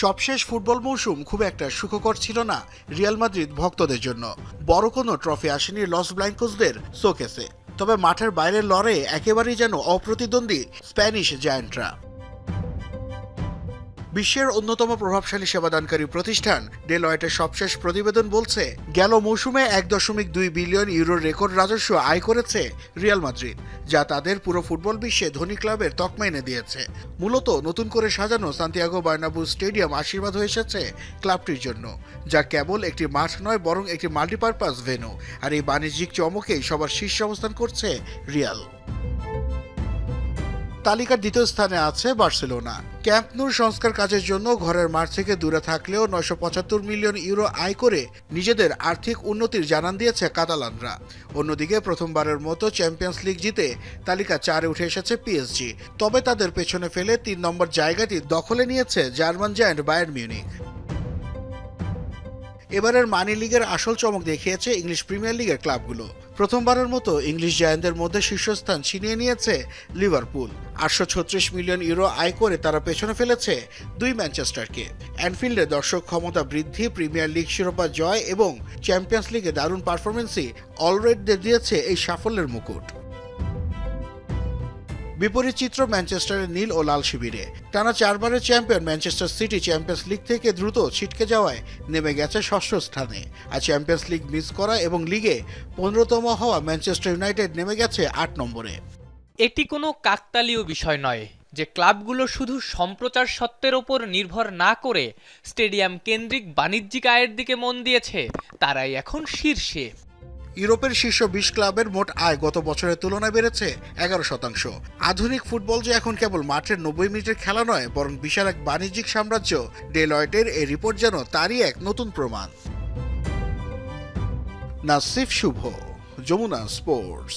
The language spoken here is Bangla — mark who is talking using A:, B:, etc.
A: সবশেষ ফুটবল মৌসুম খুব একটা সুখকর ছিল না রিয়াল মাদ্রিদ ভক্তদের জন্য। বড় কোনো ট্রফি আসেনি লস ব্ল্যাঙ্কোসদের শোকেসে, তবে মাঠের বাইরের লড়াইয়ে একেবারেই যেন অপ্রতিদ্বন্দ্বী স্প্যানিশ জায়ান্টরা। বিশ্বের অন্যতম প্রভাবশালী সেবাদানকারী প্রতিষ্ঠান ডেলয়েটের সবশেষ প্রতিবেদন বলছে, গেল মৌসুমে 1.2 বিলিয়ন ইউরোর রেকর্ড রাজস্ব আয় করেছে রিয়াল মাদ্রিদ, যা তাদের পুরো ফুটবল বিশ্বে ধনী ক্লাবের তকমা এনে দিয়েছে। মূলত নতুন করে সাজানো সান্তিয়াগো বার্নাব্যু স্টেডিয়াম আশীর্বাদ হয়ে এসেছে ক্লাবটির জন্য, যা কেবল একটি মাঠ নয় বরং একটি মাল্টিপারপাস ভেন্যু। আর এই বাণিজ্যিক চমকেই সবার শীর্ষে অবস্থান করছে রিয়াল। তালিকার দ্বিতীয় স্থানে আছে বার্সেলোনা। ক্যাম্প নুর সংস্কার কাজের জন্য ঘরের মাঠ থেকে দূরে থাকলেও 975 মিলিয়ন ইউরো আয় করে নিজেদের আর্থিক উন্নতির জানান দিয়েছে কাতালানরা। অন্যদিকে প্রথমবারের মতো চ্যাম্পিয়ন্স লিগ জিতে তালিকা 4-এ উঠে এসেছে পিএসজি। তবে তাদের পেছনে ফেলে 3 নম্বর জায়গাটি দখলে নিয়েছে জার্মান জায়ান্ট বায়ার্ন মিউনিখ। এবারের মানি লিগের আসল চমক দেখিয়েছে ইংলিশ প্রিমিয়ার লিগের ক্লাবগুলো। প্রথমবারের মতো ইংলিশ জায়ান্টদের মধ্যে শীর্ষস্থান ছিনিয়ে নিয়েছে লিভারপুল। 836 মিলিয়ন ইউরো আয় করে তারা পেছনে ফেলেছে 2 ম্যানচেস্টারকে। অ্যানফিল্ডে দর্শক ক্ষমতা বৃদ্ধি, প্রিমিয়ার লিগ শিরোপা জয় এবং চ্যাম্পিয়ন্স লিগে দারুণ পারফরমেন্সই অলরেডদের দিয়েছে এই সাফল্যের মুকুট। বিপরীত চিত্র ম্যানচেস্টারের নীল ও লাল শিবিরে। টানা 4 বারের champion Manchester city champions league থেকে দ্রুত ছিটকে যাওয়ায় নেমে গেছে 6ষ্ঠ স্থানে। আর চ্যাম্পিয়ন্স লিগ মিস করা এবং লিগে 15তম হওয়া ম্যানচেস্টার ইউনাইটেড নেমে গেছে 8 নম্বরে।
B: এটি কোনো কাকতালীয় বিষয় নয় যে ক্লাবগুলো শুধু সম্প্রচার সত্ত্বের ওপর নির্ভর না করে স্টেডিয়াম কেন্দ্রিক বাণিজ্যিক আয়ের দিকে মন দিয়েছে, তারাই এখন শীর্ষে।
A: ইউরোপের শীর্ষ 20 ক্লাবের মোট আয় গত বছরের তুলনায় বেড়েছে 11%। আধুনিক ফুটবল যে এখন কেবল মাঠের 90 মিনিটের খেলা নয় বরং বিশাল এক বাণিজ্যিক সাম্রাজ্য, ডেলয়েটের এই রিপোর্ট যেন তারই এক নতুন প্রমাণ। নাসিফ শুভ, যমুনা স্পোর্টস।